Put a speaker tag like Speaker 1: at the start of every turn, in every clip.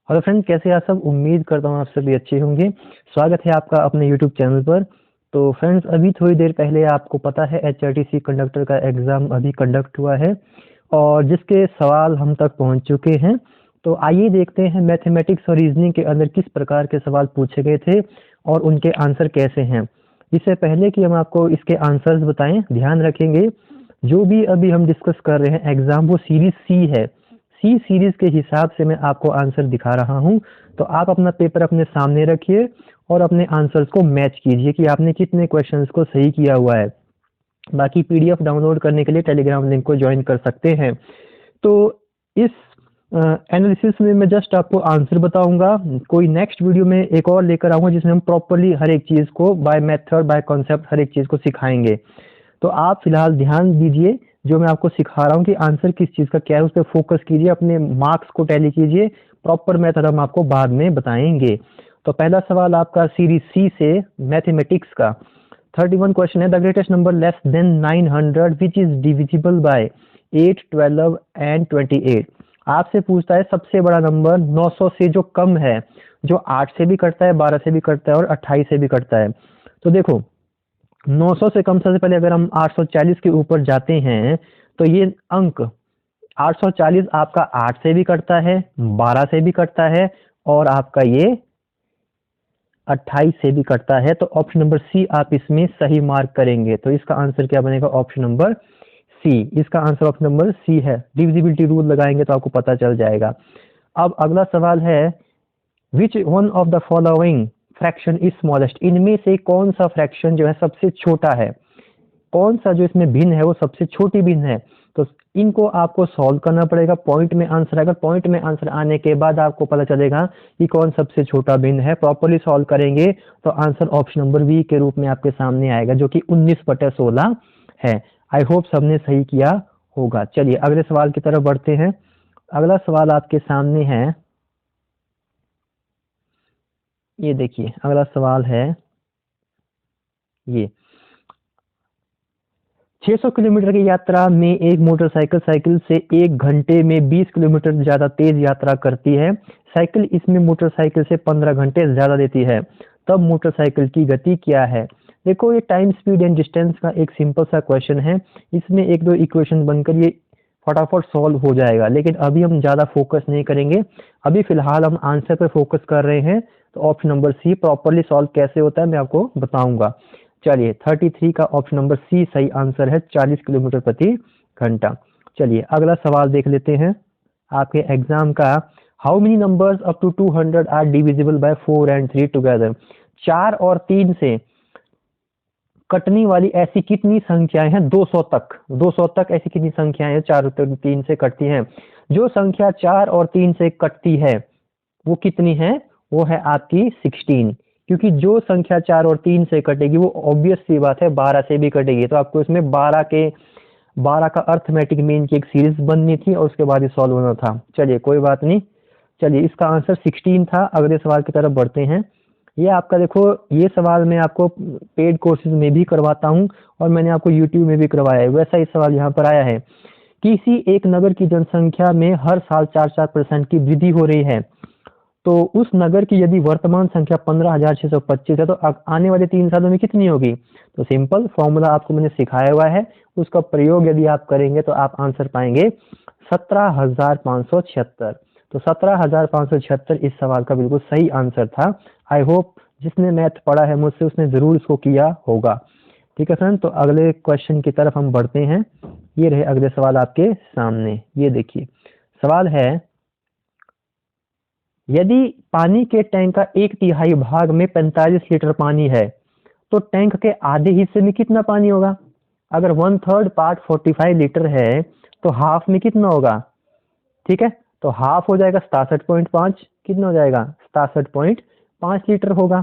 Speaker 1: Hello friends, कैसे हैं आप सब। उम्मीद करता हूँ आप सभी अच्छे होंगे। स्वागत है आपका अपने यूट्यूब चैनल पर। तो फ्रेंड्स, अभी थोड़ी देर पहले आपको पता है एचआरटीसी कंडक्टर का एग्ज़ाम अभी कंडक्ट हुआ है और जिसके सवाल हम तक पहुंच चुके हैं। तो आइए देखते हैं मैथमेटिक्स और रीजनिंग के अंदर किस प्रकार के सवाल पूछे गए थे और उनके आंसर कैसे हैं। इससे पहले कि हम आपको इसके आंसर्स बताएं, ध्यान रखेंगे जो भी अभी हम डिस्कस कर रहे हैं एग्ज़ाम वो सीरीज सी है। सी सीरीज के हिसाब से मैं आपको आंसर दिखा रहा हूं। तो आप अपना पेपर अपने सामने रखिए और अपने आंसर्स को मैच कीजिए कि आपने कितने क्वेश्चंस को सही किया हुआ है। बाकी पीडीएफ डाउनलोड करने के लिए टेलीग्राम लिंक को ज्वाइन कर सकते हैं। तो इस एनालिसिस में मैं जस्ट आपको आंसर बताऊंगा। कोई नेक्स्ट वीडियो में एक और लेकर आऊंगा जिसमें हम प्रॉपरली हर एक चीज़ को बाय मेथड बाय कॉन्सेप्ट हर एक चीज़ को सिखाएंगे। तो आप फिलहाल ध्यान दीजिए जो मैं आपको सिखा रहा हूँ कि आंसर किस चीज़ का क्या है, उस पर फोकस कीजिए, अपने मार्क्स को टैली कीजिए। प्रॉपर मेथड हम आपको बाद में बताएंगे। तो पहला सवाल आपका सीरीज सी से मैथमेटिक्स का 31 क्वेश्चन है। The greatest number less than 900 which is divisible by 8, 12 and 28। आपसे पूछता है सबसे बड़ा नंबर 900 से जो कम है, जो 8 से भी कटता है, 12 से भी कटता है और 28 से भी कटता है। तो देखो 900 से कम, सबसे पहले अगर हम 840 के ऊपर जाते हैं तो ये अंक 840 आपका 8 से भी कटता है, 12 से भी कटता है और आपका ये 28 से भी कटता है। तो ऑप्शन नंबर सी आप इसमें सही मार्क करेंगे। तो इसका आंसर क्या बनेगा? Option number C. इसका आंसर ऑप्शन नंबर सी है। डिविजिबिलिटी रूल लगाएंगे तो आपको पता चल जाएगा। अब अगला सवाल है which one of the following fraction is smallest. इनमें से कौन सा फ्रैक्शन जो है सबसे छोटा है, कौन सा जो इसमें भिन्न है वो सबसे छोटी भिन्न है। तो इनको आपको सॉल्व करना पड़ेगा। पॉइंट में आंसर आएगा, पॉइंट में आंसर आने के बाद आपको पता चलेगा कि कौन सबसे छोटा भिन्न है। प्रॉपरली सॉल्व करेंगे तो आंसर ऑप्शन नंबर बी के रूप में आपके सामने आएगा जो कि 19/16 है। आई होप सबने सही किया होगा। चलिए अगले सवाल की तरफ बढ़ते हैं। अगला सवाल आपके सामने है, ये देखिए अगला सवाल है ये 600 किलोमीटर की यात्रा में एक मोटरसाइकिल साइकिल से 1 घंटे में 20 किलोमीटर ज्यादा तेज यात्रा करती है। साइकिल इसमें मोटरसाइकिल से 15 घंटे ज्यादा देती है, तब मोटरसाइकिल की गति क्या है। देखो ये टाइम स्पीड एंड डिस्टेंस का एक सिंपल सा क्वेश्चन है। इसमें एक दो इक्वेशन बनकर ये फटाफट सॉल्व हो जाएगा, लेकिन अभी हम ज़्यादा फोकस नहीं करेंगे। अभी फिलहाल हम आंसर पर फोकस कर रहे हैं। तो option number see properly solve कैसे होता है मैं आपको बताऊंगा। चलिए 33 का ऑप्शन नंबर सी सही आंसर है, 40 किलोमीटर प्रति घंटा। चलिए अगला सवाल देख लेते हैं आपके एग्जाम का। How many numbers up to 200 are divisible by 4 and 3 together. 4 और 3 से कटने वाली ऐसी कितनी संख्याएं हैं 200 तक। 200 तक ऐसी कितनी संख्याएं हैं 4 और 3 से कटती हैं। जो संख्या 4 और 3 से कटती है वो कितनी है? वो है आपकी 16। क्योंकि जो संख्या 4 और 3 से कटेगी वो ऑब्वियस सी बात है 12 से भी कटेगी। तो आपको इसमें 12 का अर्थमेटिक मीन की एक सीरीज बननी थी और उसके बाद ही सॉल्व होना था। चलिए कोई बात नहीं। चलिए इसका आंसर 16 था। अगले सवाल की तरफ बढ़ते हैं। ये आपका देखो, ये सवाल मैं आपको पेड कोर्सेज में भी करवाता हूँ और मैंने आपको यूट्यूब में भी करवाया है। वैसा ही सवाल यहाँ पर आया है। किसी एक नगर की जनसंख्या में हर साल 4-4% की वृद्धि हो रही है, तो उस नगर की यदि वर्तमान संख्या 15,625 है तो आने वाले 3 सालों में कितनी होगी। तो सिंपल फॉर्मूला आपको मैंने सिखाया हुआ है, उसका प्रयोग यदि आप करेंगे तो आप आंसर पाएंगे 17,576। तो 17,576 इस सवाल का बिल्कुल सही आंसर था। आई होप जिसने मैथ पढ़ा है मुझसे उसने जरूर इसको किया होगा। ठीक है फ्रेंड, तो अगले क्वेश्चन की तरफ हम बढ़ते हैं। ये रहे अगले सवाल आपके सामने। ये देखिए सवाल है, यदि पानी के टैंक का 1/3 भाग में 45 लीटर पानी है तो टैंक के आधे हिस्से में कितना पानी होगा। अगर 1/3 पार्ट 45 लीटर है तो हाफ में कितना होगा। ठीक है, तो हाफ हो जाएगा 67.5। कितना हो जाएगा? 67.5 लीटर होगा।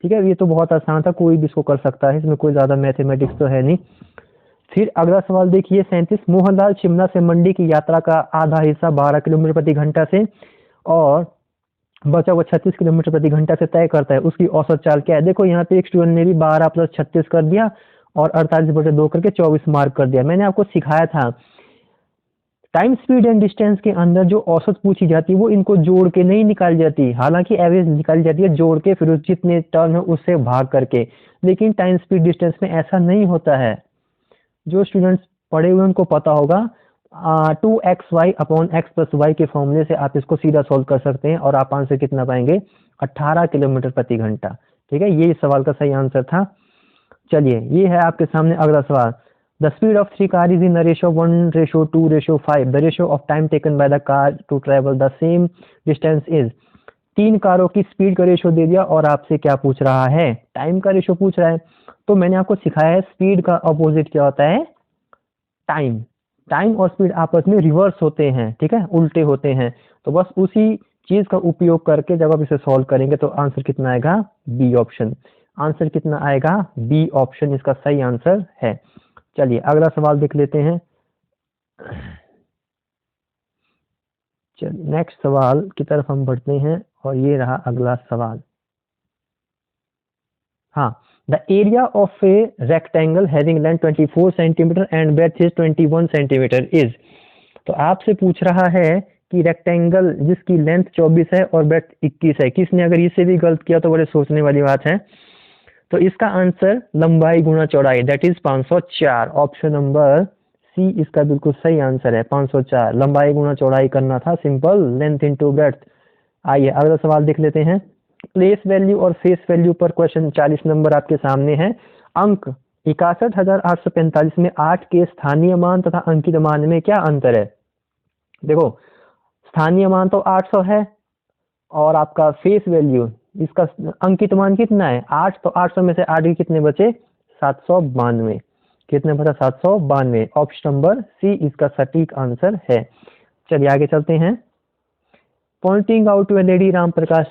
Speaker 1: ठीक है, ये तो बहुत आसान था, कोई भी इसको कर सकता है, इसमें कोई ज्यादा मैथमेटिक्स तो है नहीं। फिर अगला सवाल देखिए 37। मोहनलाल शिमला से मंडी की यात्रा का आधा हिस्सा 12 किलोमीटर प्रति घंटा से और बचा हुआ 36 किलोमीटर प्रति घंटा से तय करता है, उसकी औसत चाल क्या है। देखो यहाँ पे एक स्टूडेंट ने भी 12 + 36 कर दिया और 48/2 करके 24 मार्क कर दिया। मैंने आपको सिखाया था टाइम स्पीड एंड डिस्टेंस के अंदर जो औसत पूछी जाती है वो इनको जोड़ के नहीं निकाली जाती, हालांकि एवरेज निकाली जाती है जोड़ के, फिर जितने टर्म है उससे भाग करके, लेकिन टाइम स्पीड डिस्टेंस में ऐसा नहीं होता है। जो स्टूडेंट्स पढ़े हुए उनको पता होगा, 2xy upon x plus Y के फॉर्मूले से आप इसको सीधा सॉल्व कर सकते हैं और आप आंसर कितना पाएंगे, 18 किलोमीटर प्रति घंटा। ठीक है, ये इस सवाल का सही आंसर था। चलिए, ये है आपके सामने अगला सवाल। The speed of 3 car is in the ratio 1:2:5। The ratio of time taken by the car to travel the same distance is. 3 कारों की स्पीड का रेशियो दे दिया और आपसे क्या पूछ रहा है, टाइम का रेशियो पूछ रहा है। तो मैंने आपको सिखाया है स्पीड का अपोजिट क्या होता है, टाइम। टाइम और स्पीड आपस में रिवर्स होते हैं, ठीक है, उल्टे होते हैं। तो बस उसी चीज का उपयोग करके जब आप इसे सॉल्व करेंगे तो आंसर कितना आएगा, बी ऑप्शन। आंसर कितना आएगा, बी ऑप्शन इसका सही आंसर है। चलिए अगला सवाल देख लेते हैं। चलिए नेक्स्ट सवाल की तरफ हम बढ़ते हैं और ये रहा अगला सवाल। हाँ, the area of a rectangle having length 24 centimetre and breadth is 21 centimetre is. तो आपसे पूछ रहा है कि रेक्टेंगल जिसकी लेंथ 24 है और ब्रेथ 21 है, किसने अगर इसे भी गलत किया तो बड़े सोचने वाली बात है। तो इसका आंसर लंबाई गुना चौड़ाई, that is 504। Option number C इसका बिल्कुल सही आंसर है, 504। लंबाई गुना चौड़ाई करना था, सिंपल, लेंथ इनटू ब्रेथ। आइए अगला सवाल देख लेते हैं। प्लेस वैल्यू और फेस वैल्यू पर क्वेश्चन 40 नंबर आपके सामने है। अंक 61,845 में 8 के स्थानीय मान तथा अंकित मान में क्या अंतर है। देखो, स्थानीय मान तो 800 है और आपका फेस वैल्यू, इसका अंकित मान कितना है 8, तो 800 में से 8 के कितने बचे, 792। कितने बचा, 792। ऑप्शन नंबर सी इसका सटीक आंसर है। चलिए आगे चलते हैं। Pointing out to a lady, Ram Prakash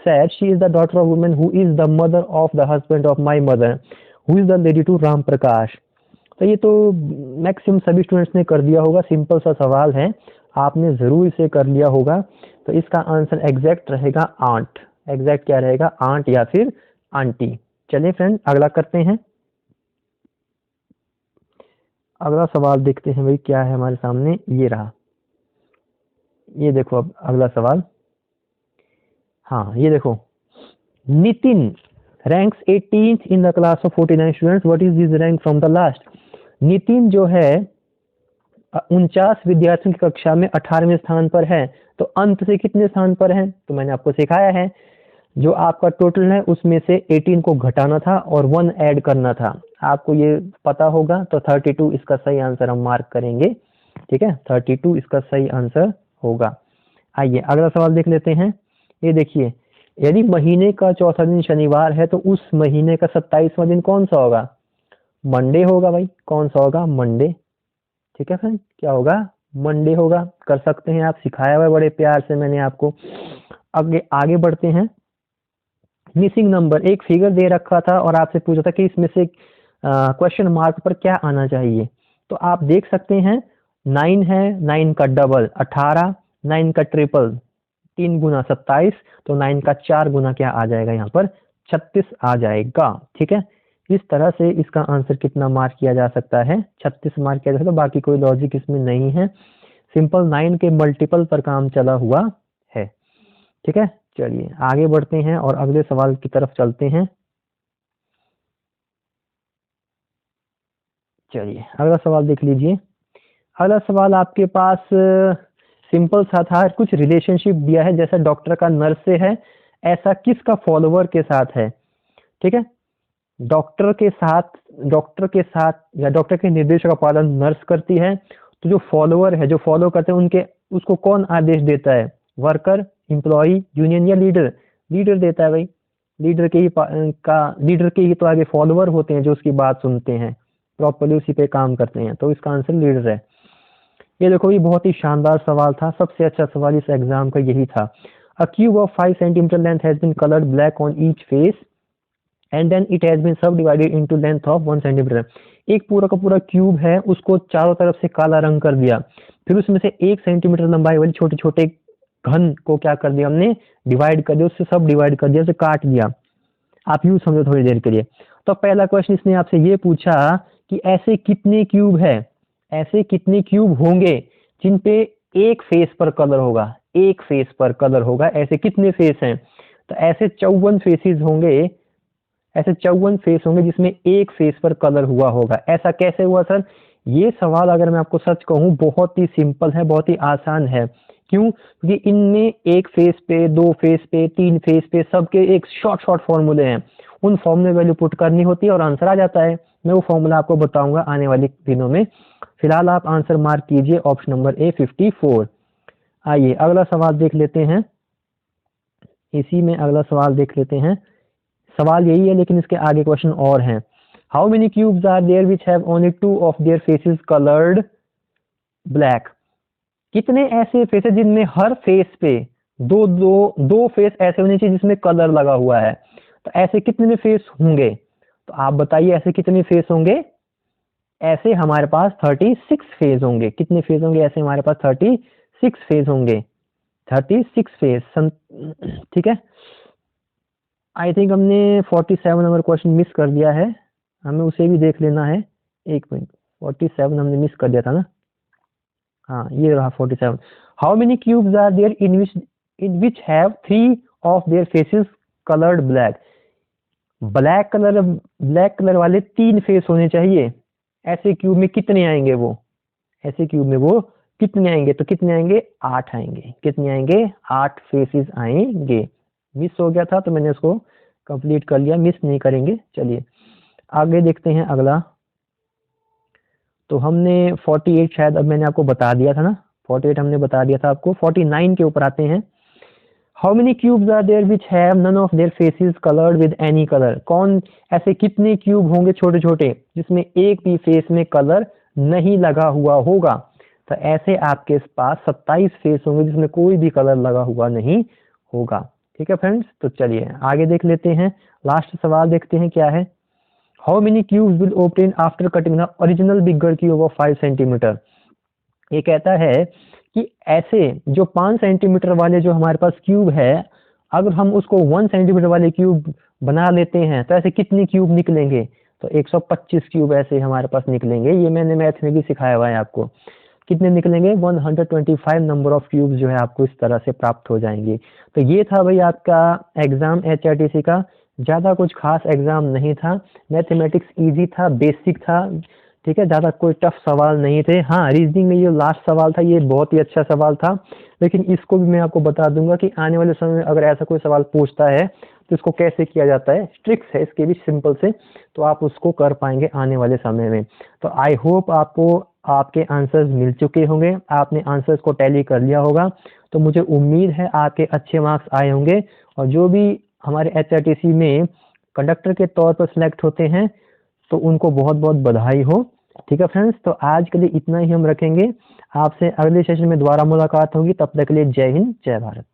Speaker 1: said she is the daughter of woman who is the mother of the husband of my mother, who is the lady to Ram Prakash. तो ये तो मैक्सिमम सभी स्टूडेंट्स ने कर दिया होगा, सिंपल सा सवाल है, आपने जरूर इसे कर लिया होगा। तो इसका आंसर एग्जैक्ट रहेगा आंट। एग्जैक्ट क्या रहेगा, आंट या फिर आंटी। चलिए फ्रेंड अगला करते हैं। अगला सवाल देखते हैं भाई क्या है हमारे सामने, ये रहा। ये देखो अब अगला सवाल। हाँ ये देखो, Nitin ranks 18th in the class of 49 students, what is his rank from the last. Nitin जो है 49 विद्यार्थियों की कक्षा में 18वें स्थान पर है, तो अंत से कितने स्थान पर है। तो मैंने आपको सिखाया है, जो आपका टोटल है उसमें से 18 को घटाना था और 1 ऐड करना था, आपको ये पता होगा। तो 32 इसका सही आंसर हम मार्क करेंगे, ठीक है, 32 इसका सही आंसर होगा। आइए अगला सवाल देख लेते हैं। ये देखिए, यदि महीने का चौथा दिन शनिवार है तो उस महीने का 27वां दिन कौन सा होगा, मंडे होगा भाई। कौन सा होगा, मंडे। ठीक है फ्रेंड, क्या होगा, मंडे होगा। कर सकते हैं आप, सिखाया हुआ है बड़े प्यार से मैंने आपको। आगे बढ़ते हैं। मिसिंग नंबर, एक फिगर दे रखा था और आपसे पूछा था कि इसमें से क्वेश्चन मार्क पर क्या आना चाहिए। तो आप देख सकते हैं 9 है, 9 का डबल 18, 9 का ट्रिपल 3 गुना 27, तो 9 का 4 गुना क्या आ जाएगा, यहाँ पर 36 आ जाएगा। ठीक है, इस तरह से इसका आंसर कितना मार्क किया जा सकता है, 36 मार्क किया जा सकता है। बाकी कोई लॉजिक इसमें नहीं है, सिंपल 9 के मल्टीपल पर काम चला हुआ है। ठीक है, चलिए आगे बढ़ते हैं और अगले सवाल की तरफ चलते हैं। चलिए अगला सवाल देख लीजिए। अगला सवाल आपके पास सिंपल सा था, कुछ रिलेशनशिप दिया है, जैसा डॉक्टर का नर्स से है, ऐसा किसका फॉलोवर के साथ है। ठीक है, डॉक्टर के साथ या डॉक्टर के निर्देशों का पालन नर्स करती है, तो जो फॉलोवर है, जो फॉलो करते हैं उनके, उसको कौन आदेश देता है, वर्कर, एम्प्लॉई, यूनियन या लीडर। लीडर देता है भाई, लीडर के ही तो आगे फॉलोवर होते हैं जो उसकी बात सुनते हैं, प्रॉपर्ली उसी पे काम करते हैं। तो इसका आंसर लीडर है। ये देखो, ये बहुत ही शानदार सवाल था, सबसे अच्छा सवाल इस एग्जाम का यही था। A cube of 5 centimetre length has been coloured black on each face and then it has been subdivided into length of 1 centimetre. एक पूरा का पूरा क्यूब है, उसको चारों तरफ से काला रंग कर दिया, फिर उसमें से 1 सेंटीमीटर लंबाई वाले छोटे छोटे घन को क्या कर दिया हमने, डिवाइड कर दिया, उससे सब डिवाइड कर दिया, उसे काट दिया। आप यूं समझो थोड़ी देर के लिए। तो पहला क्वेश्चन इसने आपसे ये पूछा कि ऐसे कितने क्यूब है, ऐसे कितने क्यूब होंगे जिन पे एक फेस पर कलर होगा, एक फेस पर कलर होगा। ऐसे कितने फेस हैं? तो ऐसे 54 फेसेस होंगे, ऐसे 54 फेस होंगे जिसमें एक फेस पर कलर हुआ होगा। ऐसा कैसे हुआ सर? ये सवाल अगर मैं आपको सच कहूं बहुत ही सिंपल है, बहुत ही आसान है। क्यों? क्योंकि इनमें एक फेस पे, दो फेस पे, तीन फेस पे सबके एक शॉर्ट शॉर्ट फॉर्मूले हैं। उन फॉर्मूले वैल्यू पुट करनी होती है और आंसर आ जाता है। मैं वो फॉर्मूला आपको बताऊंगा आने वाले दिनों में। फिलहाल आप आंसर मार्क कीजिए ऑप्शन नंबर ए 54। आइए अगला सवाल देख लेते हैं। इसी में अगला सवाल देख लेते हैं। सवाल यही है लेकिन इसके आगे क्वेश्चन और हैं। How many cubes are there which have only two of their faces coloured black? कितने ऐसे फेस है जिनमें हर फेस पे दो फेस ऐसे होने चाहिए जिसमें कलर लगा हुआ है। तो ऐसे कितने फेस होंगे? तो आप बताइए ऐसे कितने फेस होंगे? ऐसे हमारे पास 36 फेज होंगे। कितने फेज होंगे? ऐसे हमारे पास 36 फेज होंगे। 36 फेज। ठीक है, आई थिंक हमने 47 नंबर क्वेश्चन मिस कर दिया है, हमें उसे भी देख लेना है। एक मिनट, 47 हमने मिस कर दिया था ना। हाँ ये रहा 47। How many cubes are there in which have 3 of their faces coloured black? Black colour वाले 3 फेस होने चाहिए। ऐसे क्यूब में कितने आएंगे वो? ऐसे क्यूब में वो कितने आएंगे? तो कितने आएंगे? 8 आएंगे। कितने आएंगे? 8 फेसेस आएंगे। मिस हो गया था तो मैंने उसको कंप्लीट कर लिया, मिस नहीं करेंगे। चलिए आगे देखते हैं अगला। तो हमने 48 शायद अब मैंने आपको बता दिया था ना, 48 हमने बता दिया था आपको। 49 के ऊपर आते हैं। How many cubes are there which have none of their faces coloured with any colour? कौन ऐसे कितने क्यूब होंगे छोटे छोटे जिसमें एक भी फेस में कलर नहीं लगा हुआ होगा? तो ऐसे आपके पास 27 फेस होंगे जिसमें कोई भी कलर लगा हुआ नहीं होगा। ठीक है फ्रेंड्स, तो चलिए आगे देख लेते हैं। लास्ट सवाल देखते हैं क्या है। How many cubes will obtain after cutting the original bigger cube of 5 centimetre? ये कहता है कि ऐसे जो 5 सेंटीमीटर वाले जो हमारे पास क्यूब है, अगर हम उसको 1 सेंटीमीटर वाले क्यूब बना लेते हैं तो ऐसे कितने क्यूब निकलेंगे? तो 125 क्यूब ऐसे हमारे पास निकलेंगे। ये मैंने मैथ में भी सिखाया हुआ है आपको। कितने निकलेंगे? 125 नंबर ऑफ क्यूब्स जो है आपको इस तरह से प्राप्त हो जाएंगे। तो ये था भाई आपका एग्जाम HRTC का। ज़्यादा कुछ खास एग्जाम नहीं था, मैथमेटिक्स इजी था, बेसिक था। ठीक है, ज़्यादा कोई टफ सवाल नहीं थे। हाँ, रीजनिंग में ये लास्ट सवाल था, ये बहुत ही अच्छा सवाल था। लेकिन इसको भी मैं आपको बता दूंगा कि आने वाले समय में अगर ऐसा कोई सवाल पूछता है तो इसको कैसे किया जाता है। ट्रिक्स है इसके भी सिंपल से, तो आप उसको कर पाएंगे आने वाले समय में। तो आई होप आपको आपके आंसर्स मिल चुके होंगे, आपने आंसर्स को टैली कर लिया होगा। तो मुझे उम्मीद है आपके अच्छे मार्क्स आए होंगे। और जो भी हमारे HRTC में कंडक्टर के तौर पर सिलेक्ट होते हैं तो उनको बहुत बहुत बधाई हो। ठीक है फ्रेंड्स, तो आज के लिए इतना ही हम रखेंगे। आपसे अगले सेशन में दोबारा मुलाकात होगी। तब तक के लिए जय हिंद, जय भारत।